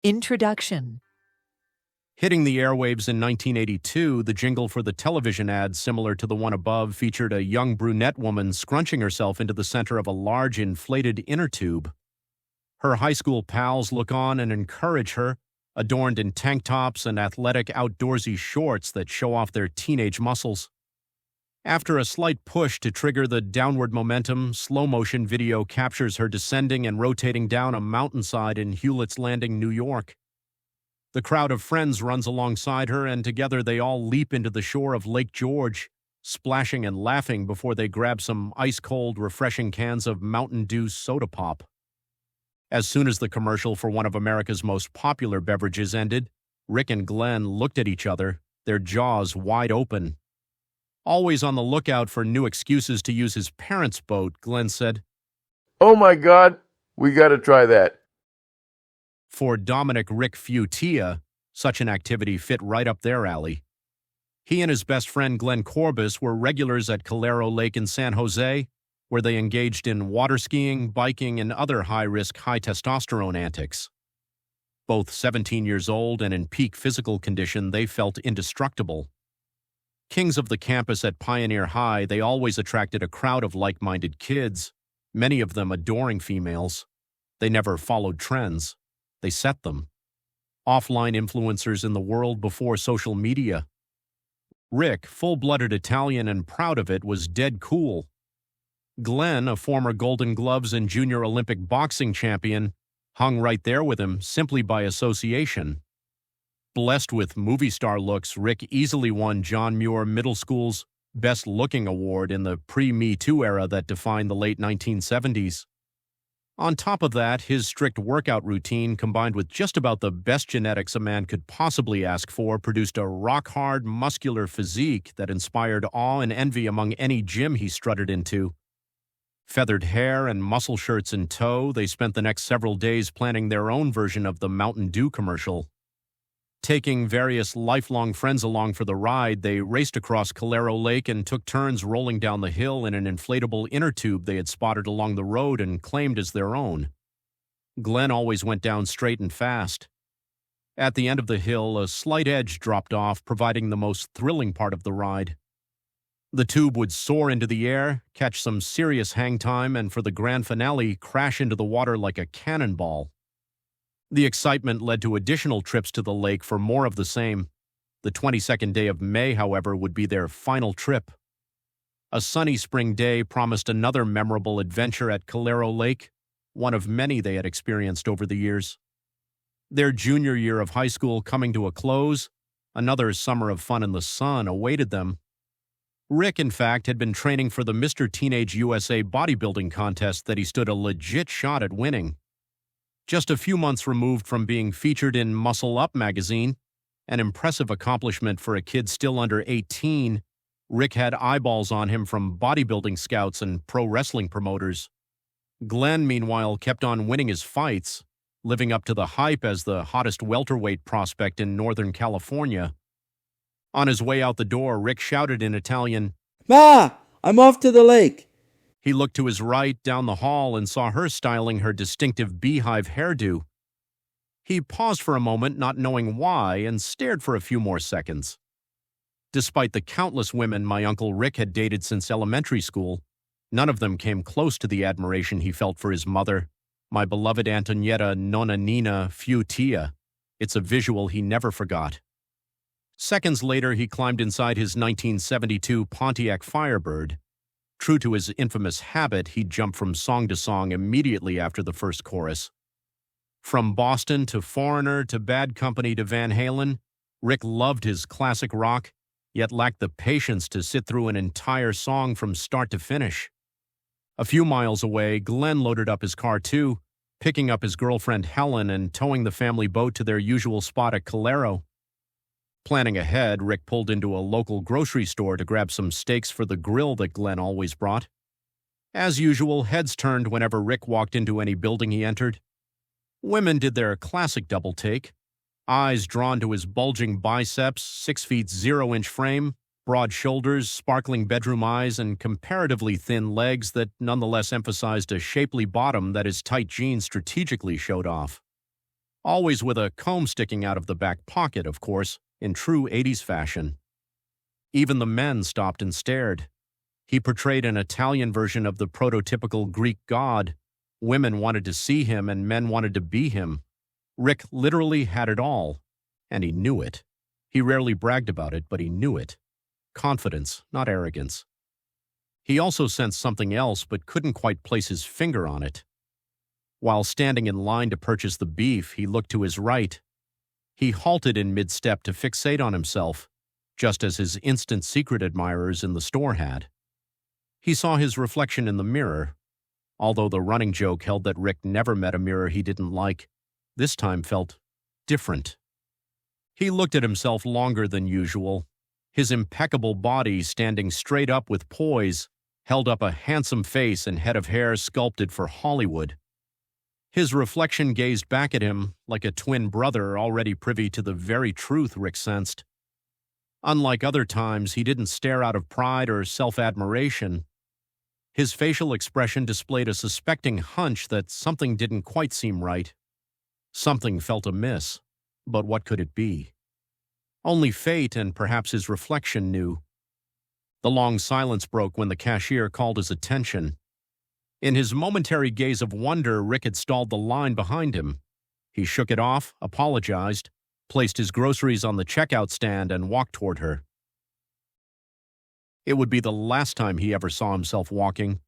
Introduction. Hitting the airwaves in 1982, the jingle for the television ad, similar to the one above, featured a young brunette woman scrunching herself into the center of a large inflated inner tube. Her high school pals look on and encourage her, adorned in tank tops and athletic outdoorsy shorts that show off their teenage muscles. After a slight push to trigger the downward momentum, slow-motion video captures her descending and rotating down a mountainside in Hewlett's Landing, New York. The crowd of friends runs alongside her, and together they all leap into the shore of Lake George, splashing and laughing before they grab some ice-cold, refreshing cans of Mountain Dew soda pop. As soon as the commercial for one of America's most popular beverages ended, Rick and Glenn looked at each other, their jaws wide open. Always on the lookout for new excuses to use his parents' boat, Glenn said, "Oh my God, we gotta try that." For Dominic Rick Futia, such an activity fit right up their alley. He and his best friend Glenn Corbis were regulars at Calero Lake in San Jose, where they engaged in water skiing, biking, and other high-risk, high-testosterone antics. Both 17 years old and in peak physical condition, they felt indestructible. Kings of the campus at Pioneer High, they always attracted a crowd of like-minded kids, many of them adoring females. They never followed trends. They set them. Offline influencers in the world before social media. Rick, full-blooded Italian and proud of it, was dead cool. Glenn, a former Golden Gloves and Junior Olympic boxing champion, hung right there with him simply by association. Blessed with movie star looks, Rick easily won John Muir Middle School's Best Looking Award in the pre-Me Too era that defined the late 1970s. On top of that, his strict workout routine, combined with just about the best genetics a man could possibly ask for, produced a rock-hard, muscular physique that inspired awe and envy among any gym he strutted into. Feathered hair and muscle shirts in tow, they spent the next several days planning their own version of the Mountain Dew commercial. Taking various lifelong friends along for the ride, they raced across Calero Lake and took turns rolling down the hill in an inflatable inner tube they had spotted along the road and claimed as their own. Glenn always went down straight and fast. At the end of the hill, a slight edge dropped off, providing the most thrilling part of the ride. The tube would soar into the air, catch some serious hang time, and for the grand finale, crash into the water like a cannonball. The excitement led to additional trips to the lake for more of the same. The 22nd day of May, however, would be their final trip. A sunny spring day promised another memorable adventure at Calero Lake, one of many they had experienced over the years. Their junior year of high school coming to a close, another summer of fun in the sun awaited them. Rick, in fact, had been training for the Mr. Teenage USA bodybuilding contest that he stood a legit shot at winning. Just a few months removed from being featured in Muscle Up magazine, an impressive accomplishment for a kid still under 18, Rick had eyeballs on him from bodybuilding scouts and pro wrestling promoters. Glenn, meanwhile, kept on winning his fights, living up to the hype as the hottest welterweight prospect in Northern California. On his way out the door, Rick shouted in Italian, "Ma, I'm off to the lake." He looked to his right, down the hall, and saw her styling her distinctive beehive hairdo. He paused for a moment, not knowing why, and stared for a few more seconds. Despite the countless women my Uncle Rick had dated since elementary school, none of them came close to the admiration he felt for his mother, my beloved Antonietta Nonna Nina Futia. It's a visual he never forgot. Seconds later, he climbed inside his 1972 Pontiac Firebird. True to his infamous habit, he jumped from song to song immediately after the first chorus. From Boston to Foreigner to Bad Company to Van Halen, Rick loved his classic rock, yet lacked the patience to sit through an entire song from start to finish. A few miles away, Glenn loaded up his car too, picking up his girlfriend Helen and towing the family boat to their usual spot at Calero. Planning ahead, Rick pulled into a local grocery store to grab some steaks for the grill that Glenn always brought. As usual, heads turned whenever Rick walked into any building he entered. Women did their classic double take, eyes drawn to his bulging biceps, 6 feet 0-inch frame, broad shoulders, sparkling bedroom eyes, and comparatively thin legs that nonetheless emphasized a shapely bottom that his tight jeans strategically showed off. always with a comb sticking out of the back pocket, of course, in true 80s fashion. Even the men stopped and stared. He portrayed an Italian version of the prototypical Greek god. Women wanted to see him and men wanted to be him. Rick literally had it all, and he knew it. He rarely bragged about it, but he knew it. Confidence, not arrogance. He also sensed something else, but couldn't quite place his finger on it. While standing in line to purchase the beef, he looked to his right. He halted in mid-step to fixate on himself, just as his instant secret admirers in the store had. He saw his reflection in the mirror. Although the running joke held that Rick never met a mirror he didn't like, this time felt different. He looked at himself longer than usual. His impeccable body, standing straight up with poise, held up a handsome face and head of hair sculpted for Hollywood. His reflection gazed back at him like a twin brother already privy to the very truth Rick sensed. Unlike other times, he didn't stare out of pride or self-admiration. His facial expression displayed a suspecting hunch that something didn't quite seem right. Something felt amiss, but what could it be? Only fate and perhaps his reflection knew. The long silence broke when the cashier called his attention. In his momentary gaze of wonder, Rick had stalled the line behind him. He shook it off, apologized, placed his groceries on the checkout stand, and walked toward her. It would be the last time he ever saw himself walking.